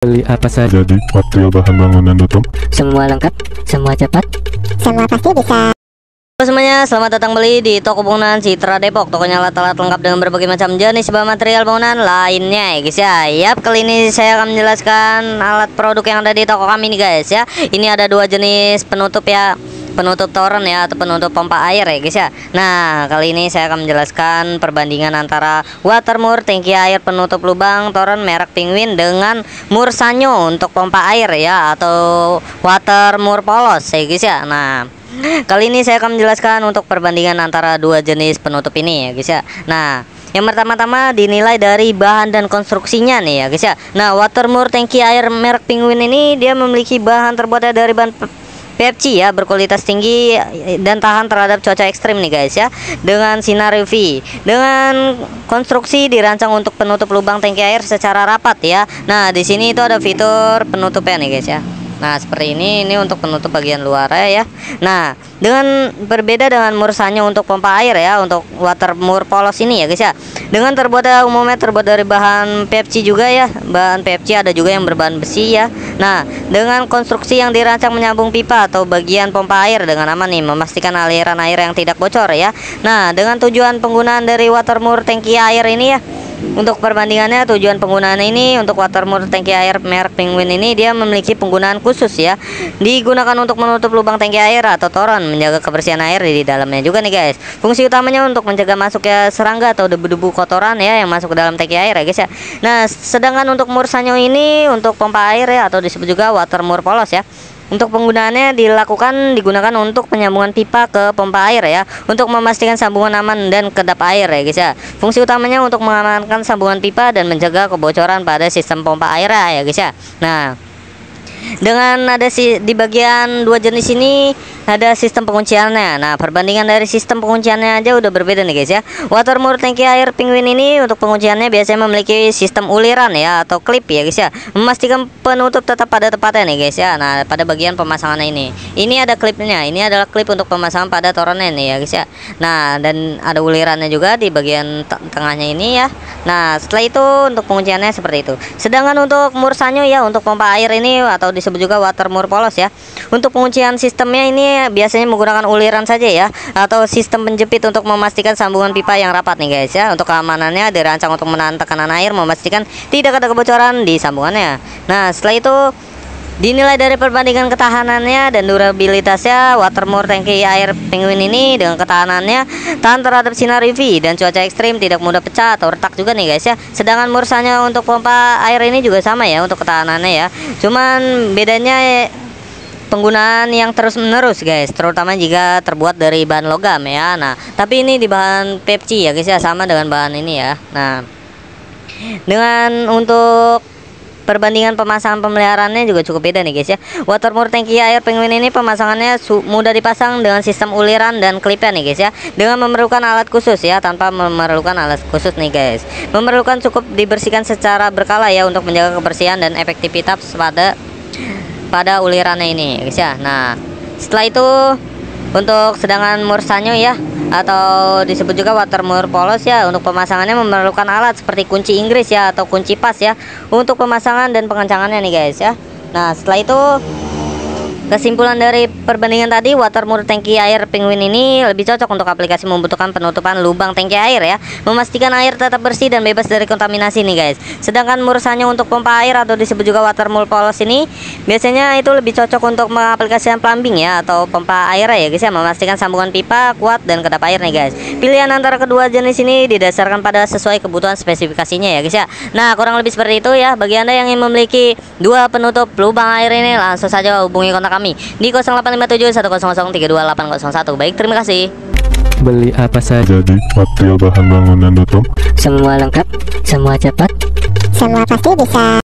Beli apa saja Jadi material bahan bangunan.com. semua lengkap, semua cepat. Semua pasti bisa. Halo semuanya, selamat datang beli di toko bangunan Citra Depok. Tokonya alat-alat lengkap dengan berbagai macam jenis bahan material bangunan lainnya ya guys ya. Yap, kali ini saya akan menjelaskan alat produk yang ada di toko kami nih guys ya. Ini ada dua jenis penutup ya, penutup toren ya atau penutup pompa air ya guys ya. Nah, kali ini saya akan menjelaskan perbandingan antara Watermoor tangki air penutup lubang toren merek Penguin dengan Moor Sanyo untuk pompa air ya, atau Watermoor polos ya guys ya. Nah, kali ini saya akan menjelaskan untuk perbandingan antara dua jenis penutup ini ya guys ya. Nah, yang pertama-tama dinilai dari bahan dan konstruksinya nih ya guys ya. Nah, Watermoor tangki air merek Penguin ini dia memiliki bahan terbuat dari bahan PFC ya, berkualitas tinggi dan tahan terhadap cuaca ekstrim nih guys ya, dengan sinar UV. Dengan konstruksi dirancang untuk penutup lubang tangki air secara rapat ya. Nah, di sini itu ada fitur penutupnya nih guys ya. Nah, seperti ini untuk penutup bagian luarnya ya. Nah, dengan berbeda dengan Moor Sanyo untuk pompa air ya, untuk Watermoor polos ini ya guys ya. Dengan umumnya terbuat dari bahan PFC juga ya. Bahan PFC ada juga yang berbahan besi ya. Nah, dengan konstruksi yang dirancang menyambung pipa atau bagian pompa air dengan aman nih, memastikan aliran air yang tidak bocor ya. Nah, dengan tujuan penggunaan dari Watermoor tangki air ini ya. Untuk perbandingannya, tujuan penggunaan ini untuk Watermoor tangki air merek Penguin ini dia memiliki penggunaan khusus ya. Digunakan untuk menutup lubang tangki air atau toren, menjaga kebersihan air di dalamnya juga nih guys. Fungsi utamanya untuk mencegah masuknya serangga atau debu-debu kotoran ya yang masuk ke dalam tangki air ya guys ya. Nah, sedangkan untuk Moor Sanyo ini untuk pompa air ya, atau disebut juga Watermoor polos ya. Untuk penggunaannya digunakan untuk penyambungan pipa ke pompa air ya, untuk memastikan sambungan aman dan kedap air ya guys ya. Fungsi utamanya untuk mengamankan sambungan pipa dan menjaga kebocoran pada sistem pompa air ya guys ya. Nah, dengan ada di bagian dua jenis ini ada sistem pengunciannya. Nah, perbandingan dari sistem pengunciannya aja udah berbeda nih guys ya. Watermoor tangki air Penguin ini untuk pengunciannya biasanya memiliki sistem uliran ya atau klip ya guys ya, memastikan penutup tetap pada tempatnya nih guys ya. Nah, pada bagian pemasangannya ini ada klipnya. Ini adalah klip untuk pemasangan pada torennya nih ya guys ya. Nah, dan ada ulirannya juga di bagian tengahnya ini ya. Nah, setelah itu untuk pengunciannya seperti itu. Sedangkan untuk Moor Sanyo ya, untuk pompa air ini atau disebut juga Watermoor polos ya, untuk penguncian sistemnya ini biasanya menggunakan uliran saja ya, atau sistem penjepit untuk memastikan sambungan pipa yang rapat nih guys ya. Untuk keamanannya dirancang untuk menahan tekanan air, memastikan tidak ada kebocoran di sambungannya. Nah, setelah itu dinilai dari perbandingan ketahanannya dan durabilitasnya, Watermoor tangki air Penguin ini dengan ketahanannya tahan terhadap sinar UV dan cuaca ekstrim, tidak mudah pecah atau retak juga nih guys ya. Sedangkan Moor Sanyo untuk pompa air ini juga sama ya untuk ketahanannya ya. Cuman bedanya penggunaan yang terus-menerus guys, terutama jika terbuat dari bahan logam ya. Nah, tapi ini di bahan PFC ya guys ya, sama dengan bahan ini ya. Nah, dengan untuk perbandingan pemasangan pemeliharaannya juga cukup beda nih guys ya. Watermoor tangki air Penguin ini pemasangannya mudah dipasang dengan sistem uliran dan klipnya nih guys ya, dengan memerlukan alat khusus ya, tanpa memerlukan alat khusus nih guys. Memerlukan cukup dibersihkan secara berkala ya, untuk menjaga kebersihan dan efektivitas pada ulirannya ini guys ya. Nah, setelah itu untuk sedangkan Moor Sanyo ya, atau disebut juga Watermoor polos ya, untuk pemasangannya memerlukan alat seperti kunci Inggris ya, atau kunci pas ya, untuk pemasangan dan pengencangannya nih guys ya. Nah, setelah itu kesimpulan dari perbandingan tadi, Watermoor tangki air Penguin ini lebih cocok untuk aplikasi membutuhkan penutupan lubang tangki air ya, memastikan air tetap bersih dan bebas dari kontaminasi nih guys. Sedangkan Moor Sanyo untuk pompa air atau disebut juga Watermoor polos ini biasanya itu lebih cocok untuk mengaplikasikan plumbing ya, atau pompa air ya guys ya, memastikan sambungan pipa kuat dan kedap air nih guys. Pilihan antara kedua jenis ini didasarkan pada sesuai kebutuhan spesifikasinya ya guys ya. Nah, kurang lebih seperti itu ya. Bagi Anda yang ingin memiliki dua penutup lubang air ini, langsung saja hubungi kontak kami di 0857 100 32801. Baik, terima kasih. Beli apa saja Jadi material bahan bangunan.com. semua lengkap, semua cepat. Semua pasti bisa.